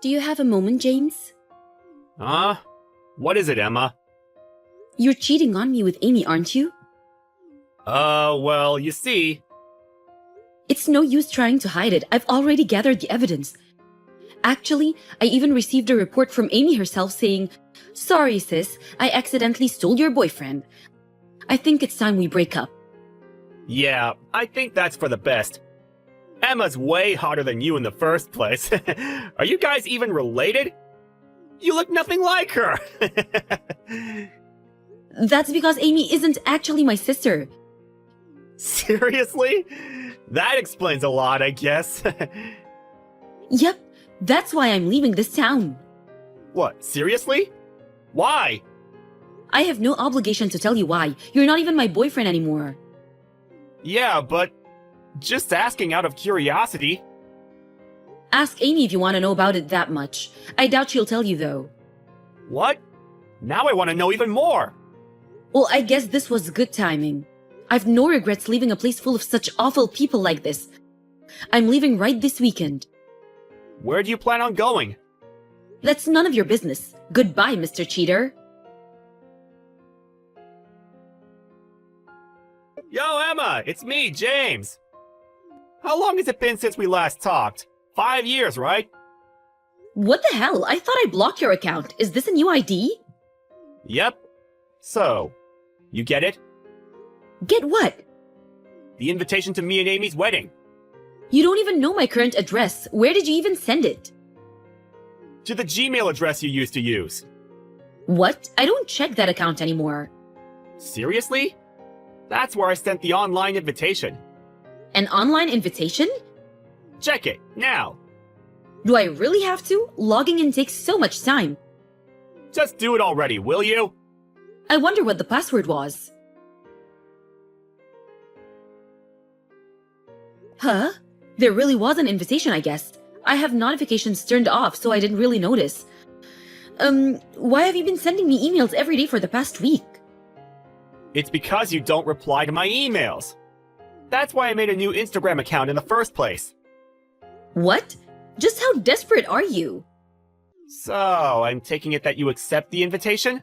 Do you have a moment, James? Huh? What is it, Emma? You're cheating on me with Amy, aren't you? Well, you see... It's no use trying to hide it. I've already gathered the evidence. Actually, I even received a report from Amy herself saying, "Sorry, sis, I accidentally stole your boyfriend. I think it's time we break up." Yeah, I think that's for the best. Emma's way hotter than you in the first place. Are you guys even related? You look nothing like her! That's because Amy isn't actually my sister. Seriously? That explains a lot, I guess. Yep, that's why I'm leaving this town. What, seriously? Why? I have no obligation to tell you why. You're not even my boyfriend anymore. Yeah, but... just asking out of curiosity. Ask Amy if you want to know about it that much. I doubt she'll tell you, though. What? Now I want to know even more! Well, I guess this was good timing. I've no regrets leaving a place full of such awful people like this. I'm leaving right this weekend. Where do you plan on going? That's none of your business. Goodbye, Mr. Cheater. Yo, Emma! It's me, James! How long has it been since we last talked? 5 years, right? What the hell? I thought I blocked your account. Is this a new ID? Yep. So, you get it? Get what? The invitation to me and Amy's wedding. You don't even know my current address. Where did you even send it? To the Gmail address you used to use. What? I don't check that account anymore. Seriously? That's where I sent the online invitation. An online invitation? Check it, now! Do I really have to? Logging in takes so much time. Just do it already, will you? I wonder what the password was. Huh? There really was an invitation, I guess. I have notifications turned off, so I didn't really notice. Why have you been sending me emails every day for the past week? It's because you don't reply to my emails. That's why I made a new Instagram account in the first place. What? Just how desperate are you? So, I'm taking it that you accept the invitation?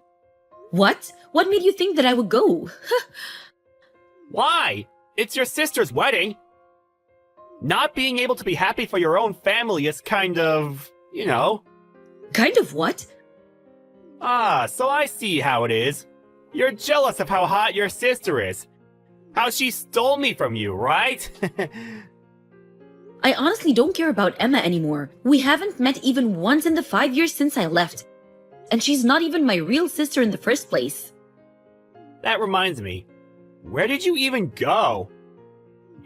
What? What made you think that I would go? Why? It's your sister's wedding. Not being able to be happy for your own family is kind of, you know. Kind of what? Ah, so I see how it is. You're jealous of how hot your sister is. How she stole me from you, right? I honestly don't care about Emma anymore. We haven't met even once in the 5 years since I left. And she's not even my real sister in the first place. That reminds me. Where did you even go?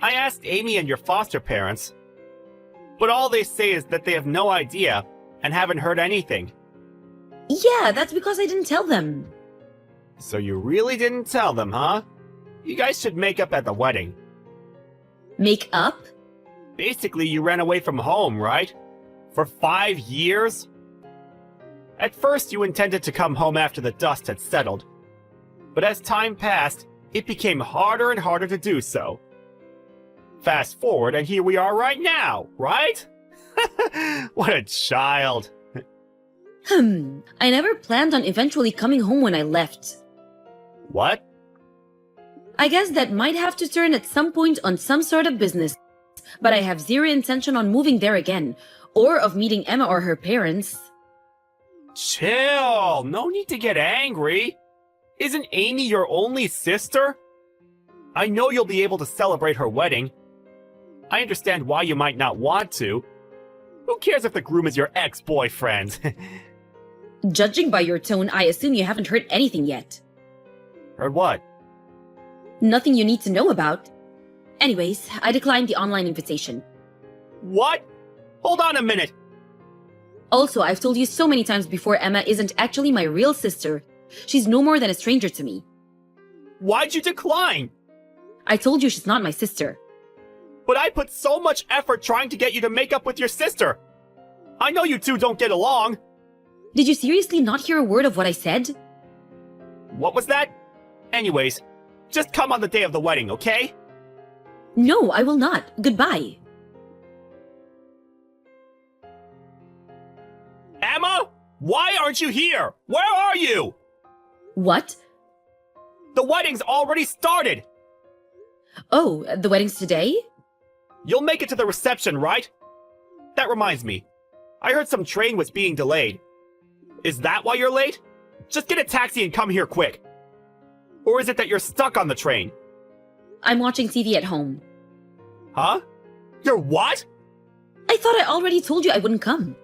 I asked Amy and your foster parents. But all they say is that they have no idea and haven't heard anything. Yeah, that's because I didn't tell them. So you really didn't tell them, huh? You guys should make up at the wedding. Make up? Basically, you ran away from home, right? For 5 years? At first, you intended to come home after the dust had settled. But as time passed, it became harder and harder to do so. Fast forward, and here we are right now, right? What a child. I never planned on eventually coming home when I left. What? I guess that might have to turn at some point on some sort of business. But I have zero intention on moving there again, or of meeting Emma or her parents. Chill! No need to get angry. Isn't Amy your only sister? I know you'll be able to celebrate her wedding. I understand why you might not want to. Who cares if the groom is your ex-boyfriend? Judging by your tone, I assume you haven't heard anything yet. Heard what? Nothing you need to know about. Anyways, I declined the online invitation. What? Hold on a minute! Also, I've told you so many times before Emma isn't actually my real sister. She's no more than a stranger to me. Why'd you decline? I told you she's not my sister. But I put so much effort trying to get you to make up with your sister. I know you two don't get along. Did you seriously not hear a word of what I said? What was that? Anyways, just come on the day of the wedding, okay? No, I will not. Goodbye. Why aren't you here? Where are you? What? The wedding's already started! Oh, the wedding's today? You'll make it to the reception, right? That reminds me. I heard some train was being delayed. Is that why you're late? Just get a taxi and come here quick. Or is it that you're stuck on the train? I'm watching TV at home. Huh? You're what? I thought I already told you I wouldn't come.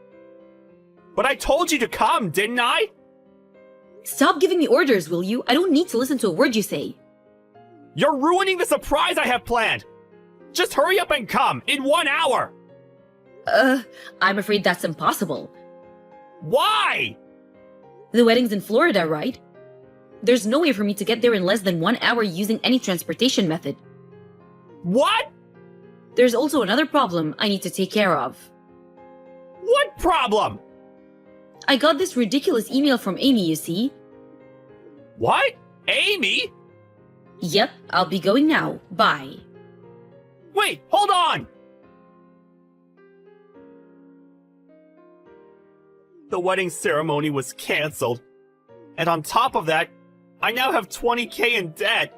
But I told you to come, didn't I? Stop giving me orders, will you? I don't need to listen to a word you say. You're ruining the surprise I have planned! Just hurry up and come, in 1 hour! I'm afraid that's impossible. Why? The wedding's in Florida, right? There's no way for me to get there in less than 1 hour using any transportation method. What? There's also another problem I need to take care of. What problem? I got this ridiculous email from Amy, you see. What? Amy? Yep, I'll be going now. Bye. Wait, hold on! The wedding ceremony was cancelled. And on top of that, I now have 20K in debt.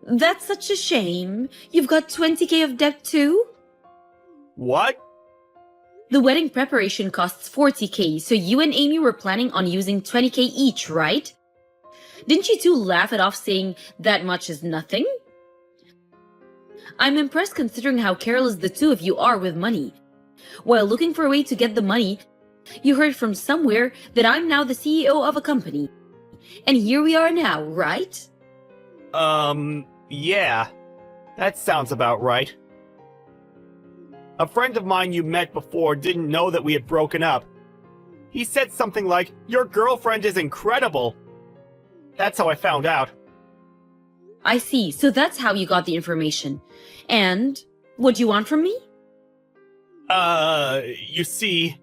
That's such a shame. You've got 20K of debt too? What? The wedding preparation costs 40K, so you and Amy were planning on using 20K each, right? Didn't you two laugh it off saying that much is nothing? I'm impressed considering how careless the two of you are with money. While looking for a way to get the money, you heard from somewhere that I'm now the CEO of a company. And here we are now, right? Yeah. That sounds about right. A friend of mine you met before didn't know that we had broken up. He said something like, "Your girlfriend is incredible." That's how I found out. I see, so that's how you got the information. And what do you want from me? You see,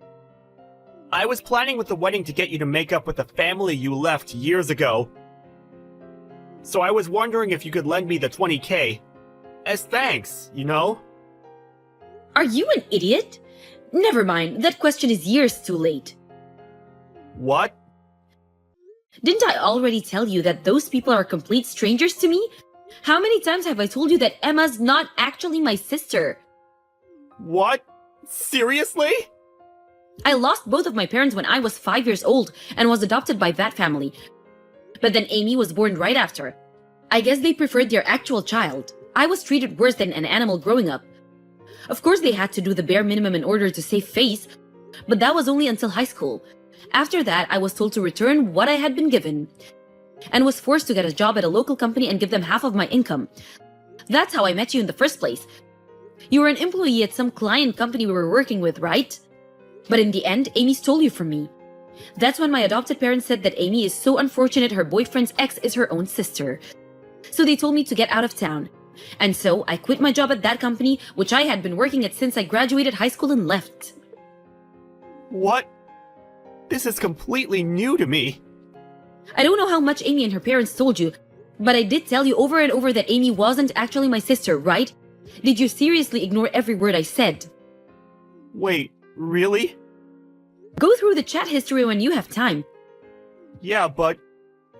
I was planning with the wedding to get you to make up with the family you left years ago. So I was wondering if you could lend me the 20K. As thanks, you know? Are you an idiot? Never mind, that question is years too late. What? Didn't I already tell you that those people are complete strangers to me? How many times have I told you that Emma's not actually my sister? What? Seriously? I lost both of my parents when I was 5 years old and was adopted by that family. But then Amy was born right after. I guess they preferred their actual child. I was treated worse than an animal growing up. Of course they had to do the bare minimum in order to save face, but that was only until high school. After that, I was told to return what I had been given, and was forced to get a job at a local company and give them half of my income. That's how I met you in the first place. You were an employee at some client company we were working with, right? But in the end, Amy stole you from me. That's when my adopted parents said that Amy is so unfortunate her boyfriend's ex is her own sister. So they told me to get out of town. And so I quit my job at that company, which I had been working at since I graduated high school and left. What? This is completely new to me. I don't know how much Amy and her parents told you, but I did tell you over and over that Amy wasn't actually my sister, right? Did you seriously ignore every word I said? Wait, really? Go through the chat history when you have time. Yeah, but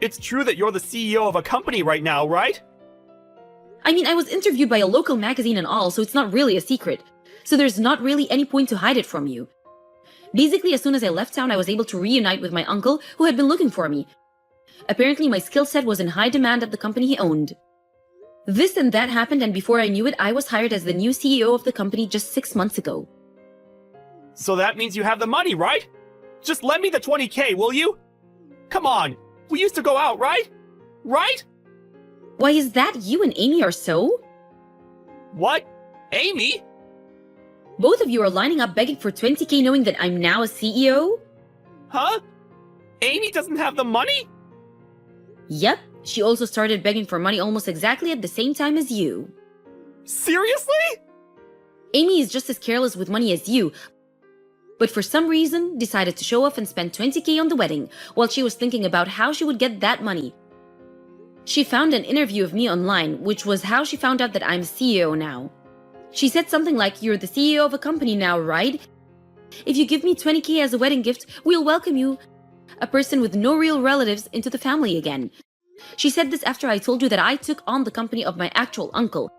it's true that you're the CEO of a company right now, right? I mean, I was interviewed by a local magazine and all, so it's not really a secret. So there's not really any point to hide it from you. Basically, as soon as I left town, I was able to reunite with my uncle, who had been looking for me. Apparently, my skill set was in high demand at the company he owned. This and that happened, and before I knew it, I was hired as the new CEO of the company just 6 months ago. So that means you have the money, right? Just lend me the 20K, will you? Come on, we used to go out, right? Right? Why is that you and Amy are so? What? Amy? Both of you are lining up begging for 20K knowing that I'm now a CEO? Huh? Amy doesn't have the money? Yep, she also started begging for money almost exactly at the same time as you. Seriously? Amy is just as careless with money as you, but for some reason decided to show off and spend 20K on the wedding while she was thinking about how she would get that money. She found an interview of me online, which was how she found out that I'm CEO now. She said something like, "You're the CEO of a company now, right?" If you give me 20K as a wedding gift, we'll welcome you, a person with no real relatives, into the family again. She said this after I told you that I took on the company of my actual uncle.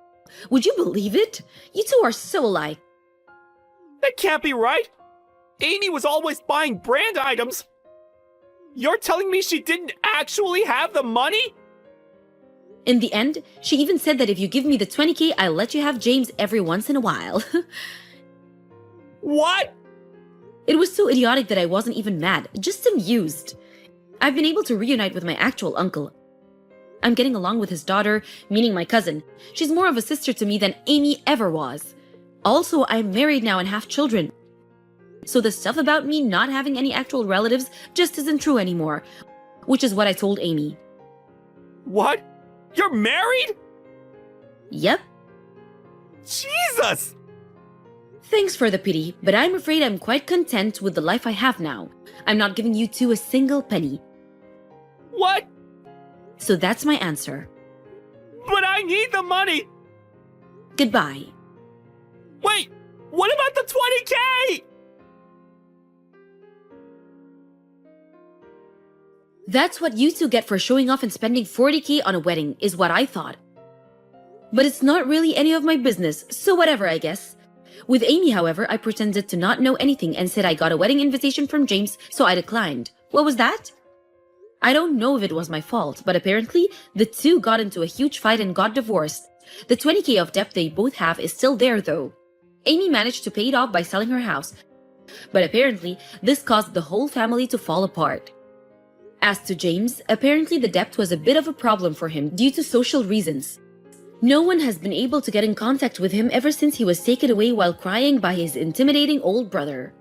Would you believe it? You two are so alike. That can't be right. Amy was always buying brand items. You're telling me she didn't actually have the money? In the end, she even said that if you give me the 20K, I'll let you have James every once in a while. What? It was so idiotic that I wasn't even mad, just amused. I've been able to reunite with my actual uncle. I'm getting along with his daughter, meaning my cousin. She's more of a sister to me than Amy ever was. Also, I'm married now and have children. So the stuff about me not having any actual relatives just isn't true anymore, which is what I told Amy. What? You're married? Yep. Jesus! Thanks for the pity, but I'm afraid I'm quite content with the life I have now. I'm not giving you two a single penny. What? So that's my answer. But I need the money! Goodbye. Wait! What about the 20K? That's what you two get for showing off and spending 40K on a wedding, is what I thought. But it's not really any of my business, so whatever, I guess. With Amy, however, I pretended to not know anything and said I got a wedding invitation from James, so I declined. What was that? I don't know if it was my fault, but apparently, the two got into a huge fight and got divorced. The 20K of debt they both have is still there, though. Amy managed to pay it off by selling her house, but apparently, this caused the whole family to fall apart. As to James, apparently the debt was a bit of a problem for him due to social reasons. No one has been able to get in contact with him ever since he was taken away while crying by his intimidating old brother.